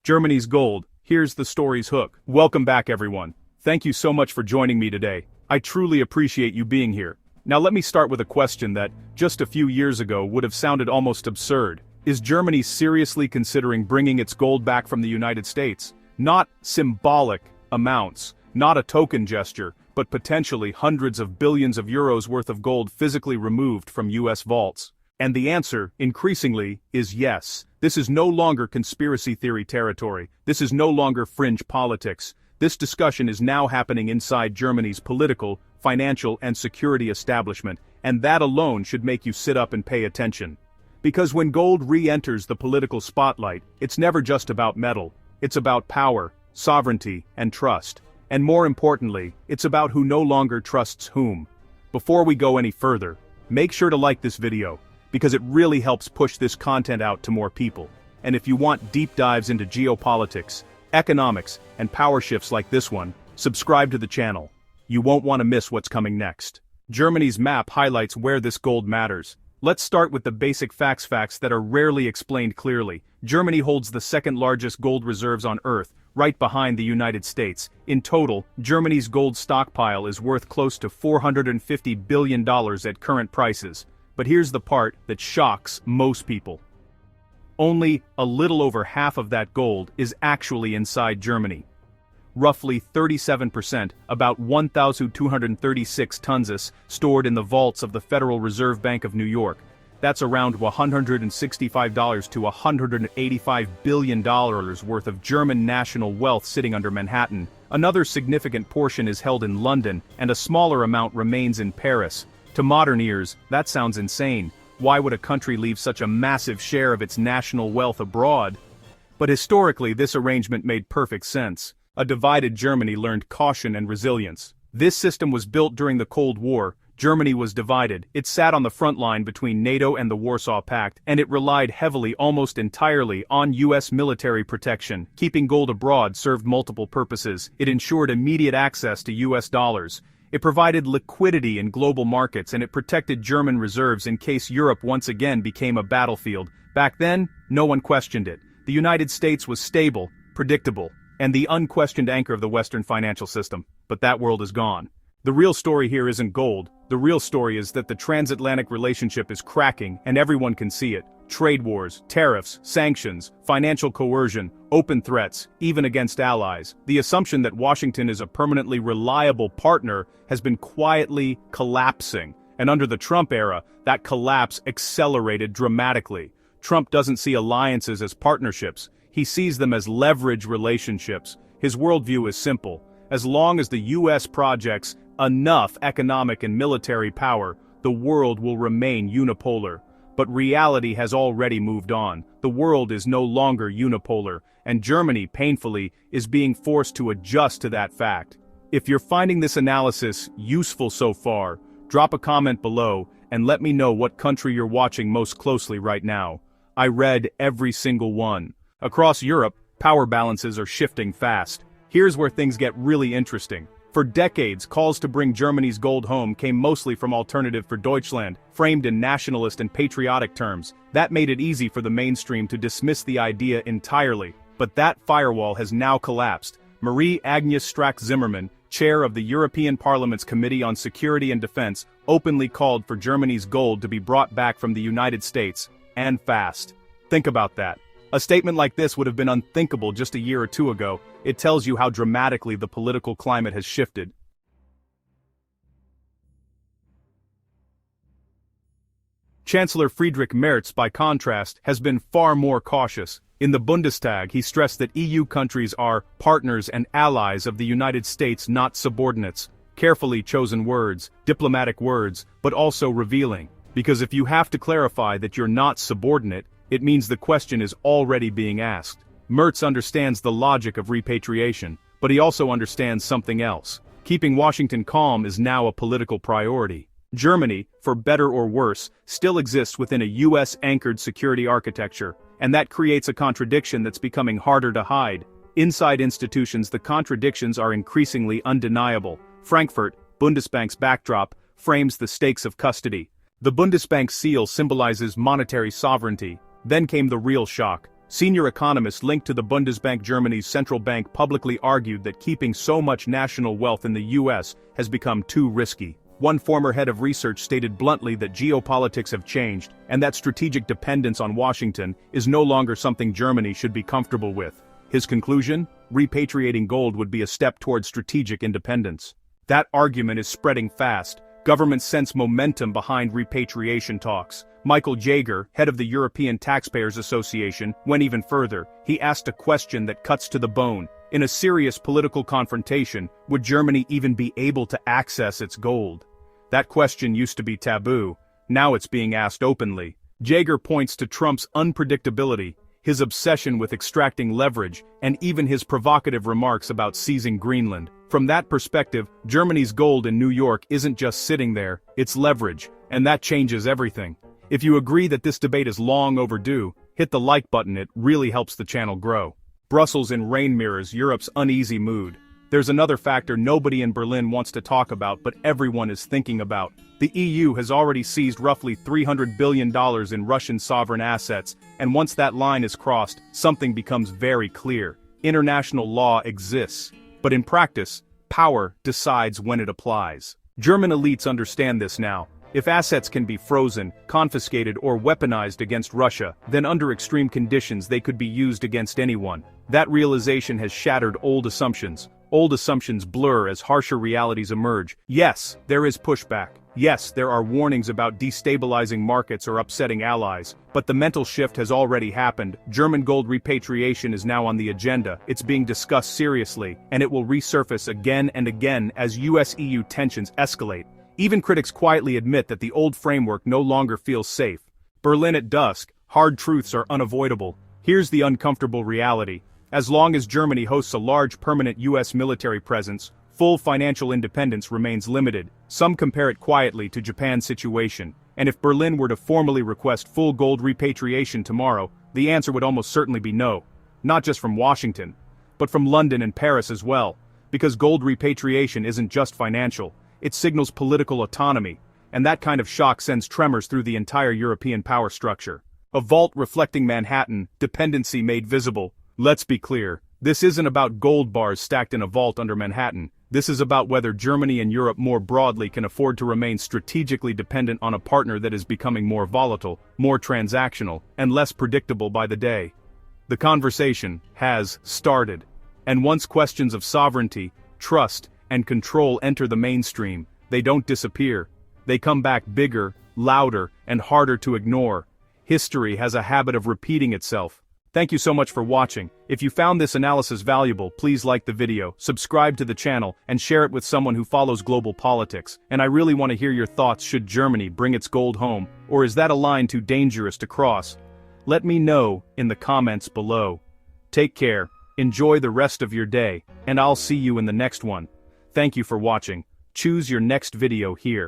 Germany's gold, here's the story's hook. Welcome back everyone. Thank you so much for joining me today. I truly appreciate you being here. Now let me start with a question that, just a few years ago, would have sounded almost absurd. Is Germany seriously considering bringing its gold back from the United States? Not symbolic amounts, not a token gesture, but potentially hundreds of billions of euros worth of gold physically removed from US vaults. And the answer, increasingly, is yes. This is no longer conspiracy theory territory. This is no longer fringe politics. This discussion is now happening inside Germany's political, financial, and security establishment, and that alone should make you sit up and pay attention. Because when gold re-enters the political spotlight, it's never just about metal. It's about power, sovereignty, and trust. And more importantly, it's about who no longer trusts whom. Before we go any further, make sure to like this video, because it really helps push this content out to more people. And if you want deep dives into geopolitics, economics, and power shifts like this one, subscribe to the channel. You won't want to miss what's coming next. Germany's map highlights where this gold matters. Let's start with the basic facts that are rarely explained clearly. Germany holds the second largest gold reserves on Earth, right behind the United States. In total, Germany's gold stockpile is worth close to $450 billion at current prices. But here's the part that shocks most people. Only a little over half of that gold is actually inside Germany. Roughly 37%, about 1,236 tons, is stored in the vaults of the Federal Reserve Bank of New York. That's around $165 to $185 billion worth of German national wealth sitting under Manhattan. Another significant portion is held in London, and a smaller amount remains in Paris. To modern ears, that sounds insane. Why would a country leave such a massive share of its national wealth abroad? But historically, this arrangement made perfect sense. A divided Germany learned caution and resilience. This system was built during the Cold War. Germany was divided. It sat on the front line between NATO and the Warsaw Pact, and it relied heavily, almost entirely, on US military protection. Keeping gold abroad served multiple purposes. It ensured immediate access to US dollars. It provided liquidity in global markets, and it protected German reserves in case Europe once again became a battlefield. Back then, no one questioned it. The United States was stable, predictable, and the unquestioned anchor of the Western financial system. But that world is gone. The real story here isn't gold. The real story is that the transatlantic relationship is cracking, and everyone can see it. Trade wars, tariffs, sanctions, financial coercion, open threats, even against allies. The assumption that Washington is a permanently reliable partner has been quietly collapsing, and under the Trump era, that collapse accelerated dramatically. Trump doesn't see alliances as partnerships. He sees them as leverage relationships. His worldview is simple. As long as the US projects enough economic and military power, the world will remain unipolar. But reality has already moved on. The world is no longer unipolar, and Germany, painfully, is being forced to adjust to that fact. If you're finding this analysis useful so far, drop a comment below and let me know what country you're watching most closely right now. I read every single one. Across Europe, power balances are shifting fast. Here's where things get really interesting. For decades, calls to bring Germany's gold home came mostly from Alternative for Deutschland, framed in nationalist and patriotic terms. That made it easy for the mainstream to dismiss the idea entirely. But that firewall has now collapsed. Marie-Agnes Strack-Zimmermann, chair of the European Parliament's Committee on Security and Defense, openly called for Germany's gold to be brought back from the United States, and fast. Think about that. A statement like this would have been unthinkable just a year or two ago. It tells you how dramatically the political climate has shifted. Chancellor Friedrich Merz, by contrast, has been far more cautious. In the Bundestag, he stressed that EU countries are partners and allies of the United States, not subordinates. Carefully chosen words, diplomatic words, but also revealing. Because if you have to clarify that you're not subordinate, it means the question is already being asked. Merz understands the logic of repatriation, but he also understands something else. Keeping Washington calm is now a political priority. Germany, for better or worse, still exists within a US-anchored security architecture, and that creates a contradiction that's becoming harder to hide. Inside institutions, the contradictions are increasingly undeniable. Frankfurt, Bundesbank's backdrop, frames the stakes of custody. The Bundesbank seal symbolizes monetary sovereignty. Then came the real shock. Senior economists linked to the Bundesbank, Germany's central bank, publicly argued that keeping so much national wealth in the US has become too risky. One former head of research stated bluntly that geopolitics have changed, and that strategic dependence on Washington is no longer something Germany should be comfortable with. His conclusion? Repatriating gold would be a step towards strategic independence. That argument is spreading fast. Governments sense momentum behind repatriation talks. Michael Jaeger, head of the European Taxpayers Association, went even further. He asked a question that cuts to the bone. In a serious political confrontation, would Germany even be able to access its gold? That question used to be taboo. Now it's being asked openly. Jaeger points to Trump's unpredictability, his obsession with extracting leverage, and even his provocative remarks about seizing Greenland. From that perspective, Germany's gold in New York isn't just sitting there, it's leverage, and that changes everything. If you agree that this debate is long overdue, hit the like button, it really helps the channel grow. Brussels in rain mirrors Europe's uneasy mood. There's another factor nobody in Berlin wants to talk about but everyone is thinking about. The EU has already seized roughly $300 billion in Russian sovereign assets, and once that line is crossed, something becomes very clear. International law exists, but in practice, power decides when it applies. German elites understand this now. If assets can be frozen, confiscated, or weaponized against Russia, then under extreme conditions they could be used against anyone. That realization has shattered old assumptions. Old assumptions blur as harsher realities emerge. Yes, there is pushback. Yes, there are warnings about destabilizing markets or upsetting allies. But the mental shift has already happened. German gold repatriation is now on the agenda. It's being discussed seriously, and it will resurface again and again as US-EU tensions escalate. Even critics quietly admit that the old framework no longer feels safe. Berlin at dusk, hard truths are unavoidable. Here's the uncomfortable reality. As long as Germany hosts a large permanent US military presence, full financial independence remains limited. Some compare it quietly to Japan's situation. And if Berlin were to formally request full gold repatriation tomorrow, the answer would almost certainly be no. Not just from Washington, but from London and Paris as well. Because gold repatriation isn't just financial. It signals political autonomy, and that kind of shock sends tremors through the entire European power structure. A vault reflecting Manhattan, dependency made visible. Let's be clear, this isn't about gold bars stacked in a vault under Manhattan. This is about whether Germany and Europe more broadly can afford to remain strategically dependent on a partner that is becoming more volatile, more transactional, and less predictable by the day. The conversation has started. And once questions of sovereignty, trust, and control enter the mainstream, they don't disappear. They come back bigger, louder, and harder to ignore. History has a habit of repeating itself. Thank you so much for watching. If you found this analysis valuable, please like the video, subscribe to the channel, and share it with someone who follows global politics. And I really want to hear your thoughts. Should Germany bring its gold home, or is that a line too dangerous to cross? Let me know in the comments below. Take care, enjoy the rest of your day, and I'll see you in the next one. Thank you for watching. Choose your next video here.